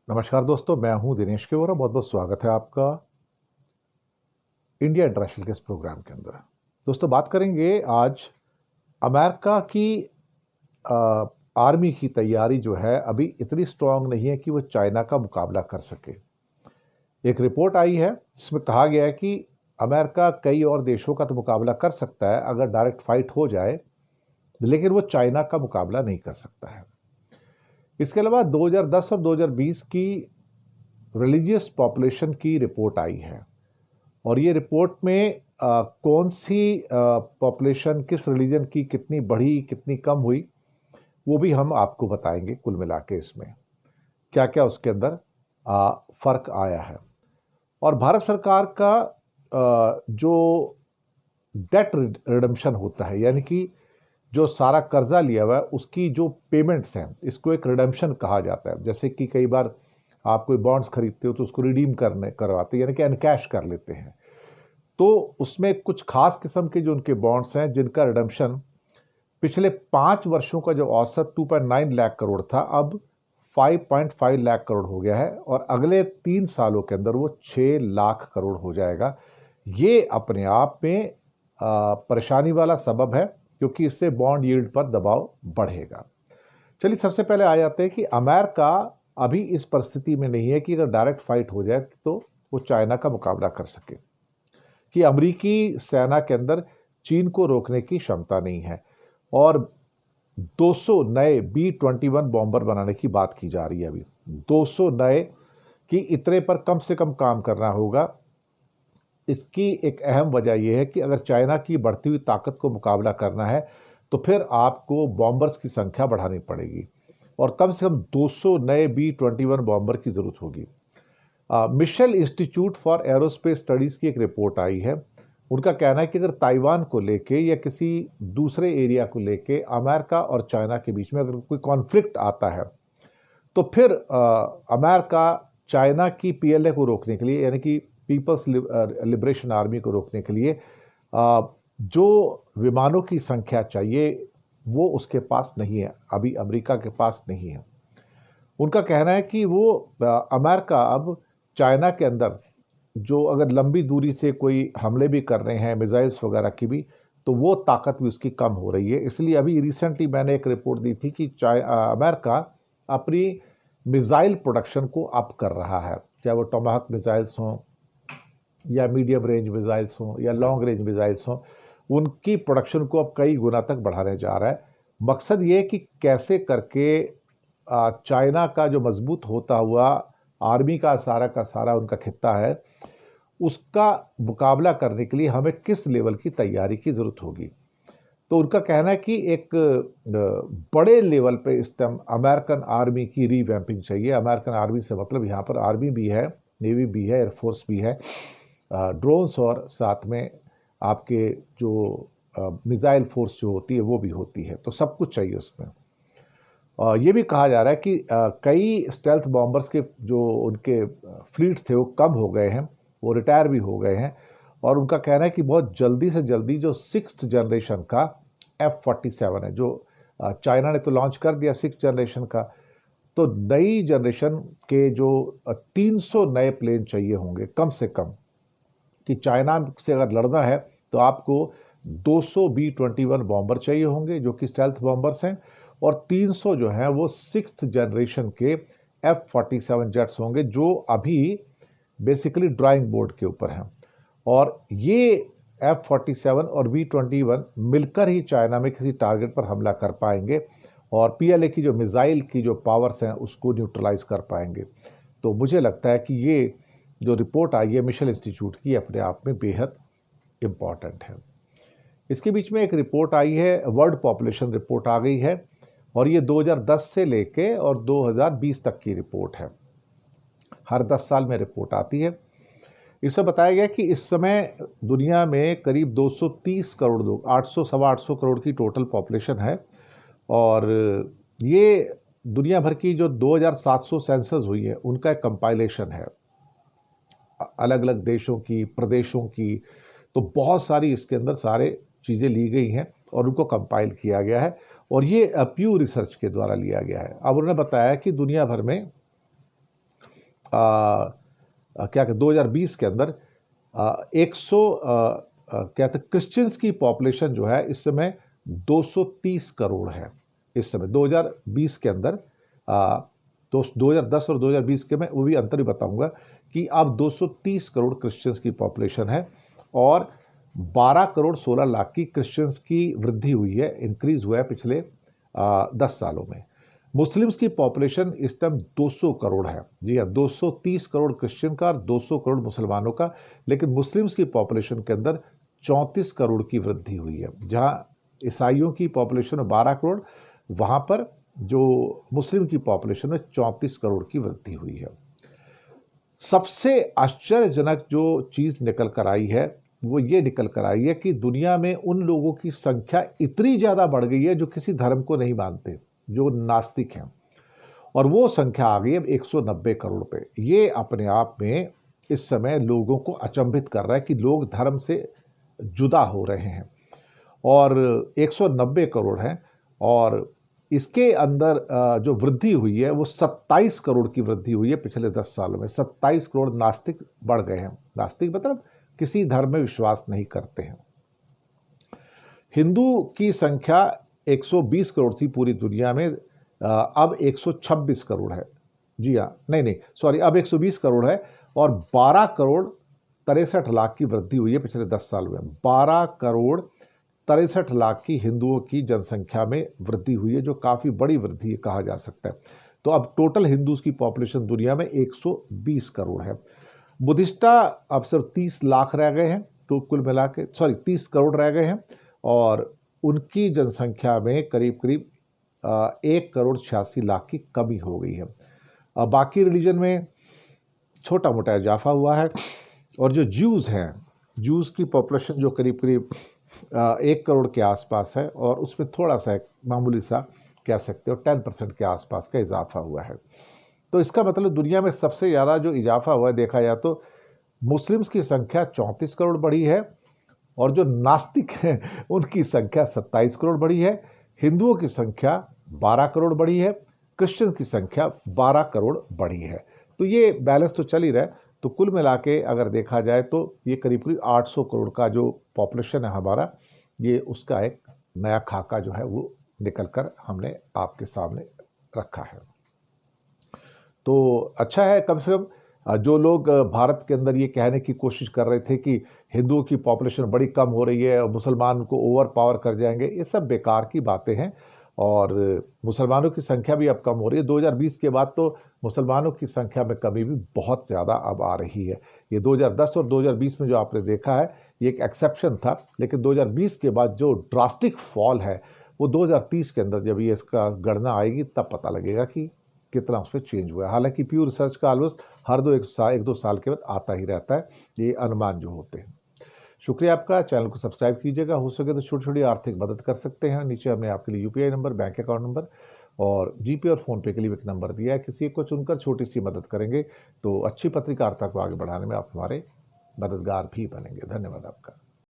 नमस्कार दोस्तों, मैं हूं दिनेश केवरा। बहुत बहुत स्वागत है आपका इंडिया इंटरनेशनल के इस प्रोग्राम के अंदर। दोस्तों, बात करेंगे आज अमेरिका की आ, आर्मी की तैयारी जो है अभी इतनी स्ट्रांग नहीं है कि वो चाइना का मुकाबला कर सके। एक रिपोर्ट आई है जिसमें कहा गया है कि अमेरिका कई और देशों का तो मुकाबला कर सकता है अगर डायरेक्ट फाइट हो जाए, लेकिन वो चाइना का मुकाबला नहीं कर सकता है। इसके अलावा 2010 और 2020 की रिलीजियस पॉपुलेशन की रिपोर्ट आई है, और ये रिपोर्ट में कौन सी पॉपुलेशन किस रिलीजन की कितनी बढ़ी कितनी कम हुई वो भी हम आपको बताएंगे। कुल मिला के इसमें क्या क्या उसके अंदर फर्क आया है। और भारत सरकार का जो डेट रिडम्पशन होता है, यानी कि जो सारा कर्जा लिया हुआ है उसकी जो पेमेंट्स हैं, इसको एक रिडम्पशन कहा जाता है। जैसे कि कई बार आप कोई बॉन्ड्स खरीदते हो तो उसको रिडीम करवाते हैं, यानी कि अनकैश कर लेते हैं। तो उसमें कुछ खास किस्म के जो उनके बॉन्ड्स हैं जिनका रिडम्पशन पिछले 5 वर्षों का जो औसत 2.9 लाख करोड़ था, अब 5.5 लाख करोड़ हो गया है, और अगले 3 सालों के अंदर वो 6 लाख करोड़ हो जाएगा। ये अपने आप में परेशानी वाला सबब है, क्योंकि इससे बॉन्ड यील्ड पर दबाव बढ़ेगा। चलिए, सबसे पहले आ जाते हैं कि अमेरिका अभी इस परिस्थिति में नहीं है कि अगर डायरेक्ट फाइट हो जाए तो वो चाइना का मुकाबला कर सके, कि अमेरिकी सेना के अंदर चीन को रोकने की क्षमता नहीं है। और 200 नए B-21 बॉम्बर बनाने की बात की जा रही है अभी। 200 नए कि इतने पर कम से कम काम करना होगा। इसकी एक अहम वजह यह है कि अगर चाइना की बढ़ती हुई ताकत को मुकाबला करना है तो फिर आपको बॉम्बर्स की संख्या बढ़ानी पड़ेगी, और कम से कम 200 नए B-21 बॉम्बर की जरूरत होगी। Mitchell institute for aerospace studies की एक रिपोर्ट आई है। उनका कहना है कि अगर ताइवान को लेके या किसी दूसरे एरिया को लेके अमेरिका और चाइना के बीच में अगर कोई कॉन्फ्लिक्ट आता है तो फिर अमेरिका चाइना की PLA को रोकने के लिए, यानी कि पीपल्स लिबरेशन आर्मी को रोकने के लिए जो विमानों की संख्या चाहिए वो उसके पास नहीं है, अभी अमेरिका के पास नहीं है। उनका कहना है कि वो अमेरिका अब चाइना के अंदर जो अगर लंबी दूरी से कोई हमले भी कर रहे हैं, मिसाइल्स वगैरह की भी, तो वो ताकत भी उसकी कम हो रही है। इसलिए अभी रिसेंटली मैंने एक रिपोर्ट दी थी कि अमेरिका अपनी मिसाइल प्रोडक्शन को अप कर रहा है, चाहे वो टोमाहक मिसाइल्स हों या मीडियम रेंज मिसाइल्स हों या लॉन्ग रेंज मिसाइल्स हों, उनकी प्रोडक्शन को अब कई गुना तक बढ़ाने जा रहा है। मकसद ये है कि कैसे करके चाइना का जो मजबूत होता हुआ आर्मी का सारा उनका खित्ता है, उसका मुकाबला करने के लिए हमें किस लेवल की तैयारी की ज़रूरत होगी। तो उनका कहना है कि एक बड़े लेवल पे इस टाइम अमेरिकन आर्मी की रीवैम्पिंग चाहिए। अमेरिकन आर्मी से मतलब यहाँ पर आर्मी भी है, नेवी भी है, एयरफोर्स भी है, ड्रोन्स, और साथ में आपके जो मिसाइल फोर्स जो होती है वो भी होती है। तो सब कुछ चाहिए उसमें। ये भी कहा जा रहा है कि कई स्टेल्थ बॉम्बर्स के जो उनके फ्लीट्स थे वो कम हो गए हैं, वो रिटायर भी हो गए हैं। और उनका कहना है कि बहुत जल्दी से जल्दी जो 6th जनरेशन का F-47 है, जो चाइना ने तो लॉन्च कर दिया 6th जनरेशन का, तो नई जनरेशन के जो 300 नए प्लेन चाहिए होंगे कम से कम, कि चाइना से अगर लड़ना है तो आपको 200 B-21 बॉम्बर चाहिए होंगे जो कि स्टेल्थ बॉम्बर्स हैं, और 300 जो हैं वो 6th जनरेशन के F-47 जेट्स होंगे जो अभी बेसिकली ड्राइंग बोर्ड के ऊपर हैं। और ये F-47 और B-21 मिलकर ही चाइना में किसी टारगेट पर हमला कर पाएंगे और PLA की जो मिसाइल की जो पावर्स हैं उसको न्यूट्रलाइज कर पाएंगे। तो मुझे लगता है कि ये जो रिपोर्ट आई है मिशेल इंस्टीट्यूट की, अपने आप में बेहद इम्पॉर्टेंट है। इसके बीच में एक रिपोर्ट आई है, वर्ल्ड पॉपुलेशन रिपोर्ट आ गई है, और ये 2010 से लेके और 2020 तक की रिपोर्ट है। हर 10 साल में रिपोर्ट आती है। इसमें बताया गया कि इस समय दुनिया में करीब 230 करोड़ लोग, 800 सवा 800 करोड़ की टोटल पॉपुलेशन है। और ये दुनिया भर की जो 2700 सेंसस हुई है उनका एक कंपाइलेशन है, अलग अलग देशों की, प्रदेशों की। तो बहुत सारी इसके अंदर सारे चीज़ें ली गई हैं और उनको कंपाइल किया गया है, और ये प्यू रिसर्च के द्वारा लिया गया है। अब उन्होंने बताया कि दुनिया भर में क्या 2020 के अंदर 100 कहते क्रिश्चियंस की पॉपुलेशन जो है इस समय 230 करोड़ है। इस समय 2020 के अंदर तो 2010 और 2020 के मैं वो भी अंतर ही बताऊंगा कि अब 230 करोड़ क्रिश्चियंस की पॉपुलेशन है और 12 करोड़ 16 लाख की क्रिश्चियंस की वृद्धि हुई है, इंक्रीज हुआ है पिछले 10 सालों में। मुस्लिम्स की पॉपुलेशन इस टाइम 200 करोड़ है। जी हाँ, 230 करोड़ क्रिश्चियन का और 200 करोड़ मुसलमानों का, लेकिन मुस्लिम्स की पॉपुलेशन के अंदर 34 करोड़ की वृद्धि हुई है। जहां ईसाइयों की पॉपुलेशन 12 करोड़, वहां पर जो मुस्लिम की पॉपुलेशन में 34 करोड़ की वृद्धि हुई है। सबसे आश्चर्यजनक जो चीज निकल कर आई है वो ये निकल कर आई है कि दुनिया में उन लोगों की संख्या इतनी ज्यादा बढ़ गई है जो किसी धर्म को नहीं मानते, जो नास्तिक हैं, और वो संख्या आ गई है 190 करोड़ पे। ये अपने आप में इस समय लोगों को अचंभित कर रहा है कि लोग धर्म से जुदा हो रहे हैं, और 190 करोड़ हैं। और इसके अंदर जो वृद्धि हुई है वो 27 करोड़ की वृद्धि हुई है पिछले 10 सालों में। 27 करोड़ नास्तिक बढ़ गए हैं। नास्तिक मतलब किसी धर्म में विश्वास नहीं करते हैं। हिंदू की संख्या 120 करोड़ थी पूरी दुनिया में, अब 126 करोड़ है। जी हाँ, नहीं सॉरी, अब 120 करोड़ है और 12 करोड़ 63 लाख की वृद्धि हुई है पिछले 10 साल में। 12 करोड़ 63 लाख की हिंदुओं की जनसंख्या में वृद्धि हुई है, जो काफ़ी बड़ी वृद्धि कहा जा सकता है। तो अब टोटल हिंदूज की पॉपुलेशन दुनिया में 120 करोड़ है। बुद्धिस्टा अब सिर्फ 30 लाख रह गए हैं, तो कुल मिला के 30 करोड़ रह गए हैं, और उनकी जनसंख्या में करीब करीब 1 करोड़ 86 लाख की कमी हो गई है। बाकी रिलीजन में छोटा मोटा इजाफा हुआ है। और जो ज्यूज़ हैं, ज्यूज़ की पॉपुलेशन जो करीब करीब 1 करोड़ के आसपास है, और उसमें थोड़ा सा मामूली सा कह सकते हो 10% के आसपास का इजाफा हुआ है। तो इसका मतलब दुनिया में सबसे ज़्यादा जो इजाफा हुआ है देखा जाए तो मुस्लिम्स की संख्या 34 करोड़ बढ़ी है, और जो नास्तिक हैं उनकी संख्या 27 करोड़ बढ़ी है। हिंदुओं की संख्या 12 करोड़ बढ़ी है, क्रिश्चियन की संख्या 12 करोड़ बढ़ी है। तो ये बैलेंस तो चल ही रहा है। तो कुल मिला के अगर देखा जाए तो ये करीब करीब 800 करोड़ का जो पॉपुलेशन है हमारा, ये उसका एक नया खाका जो है वो निकल कर हमने आपके सामने रखा है। तो अच्छा है, कम से कम जो लोग भारत के अंदर ये कहने की कोशिश कर रहे थे कि हिंदुओं की पॉपुलेशन बड़ी कम हो रही है और मुसलमान को ओवर पावर कर जाएंगे, ये सब बेकार की बातें हैं। और मुसलमानों की संख्या भी अब कम हो रही है। 2020 के बाद तो मुसलमानों की संख्या में कमी भी बहुत ज़्यादा अब आ रही है। ये 2010 और 2020 में जो आपने देखा है ये एक एक्सेप्शन था, लेकिन 2020 के बाद जो ड्रास्टिक फॉल है वो 2030 के अंदर जब ये इसका गणना आएगी तब पता लगेगा कि कितना उसमें चेंज हुआ है। हालांकि प्यू रिसर्च का ऑलमोस्ट हर एक दो साल के बाद आता ही रहता है ये अनुमान जो होते हैं। शुक्रिया आपका। चैनल को सब्सक्राइब कीजिएगा। हो सके तो छोटी छोटी आर्थिक मदद कर सकते हैं। नीचे हमने आपके लिए UPI number, bank account number और जीपे और फ़ोनपे के लिए एक नंबर दिया है। किसी को चुनकर छोटी सी मदद करेंगे तो अच्छी पत्रकारिता को आगे बढ़ाने में आप हमारे मददगार भी बनेंगे। धन्यवाद आपका।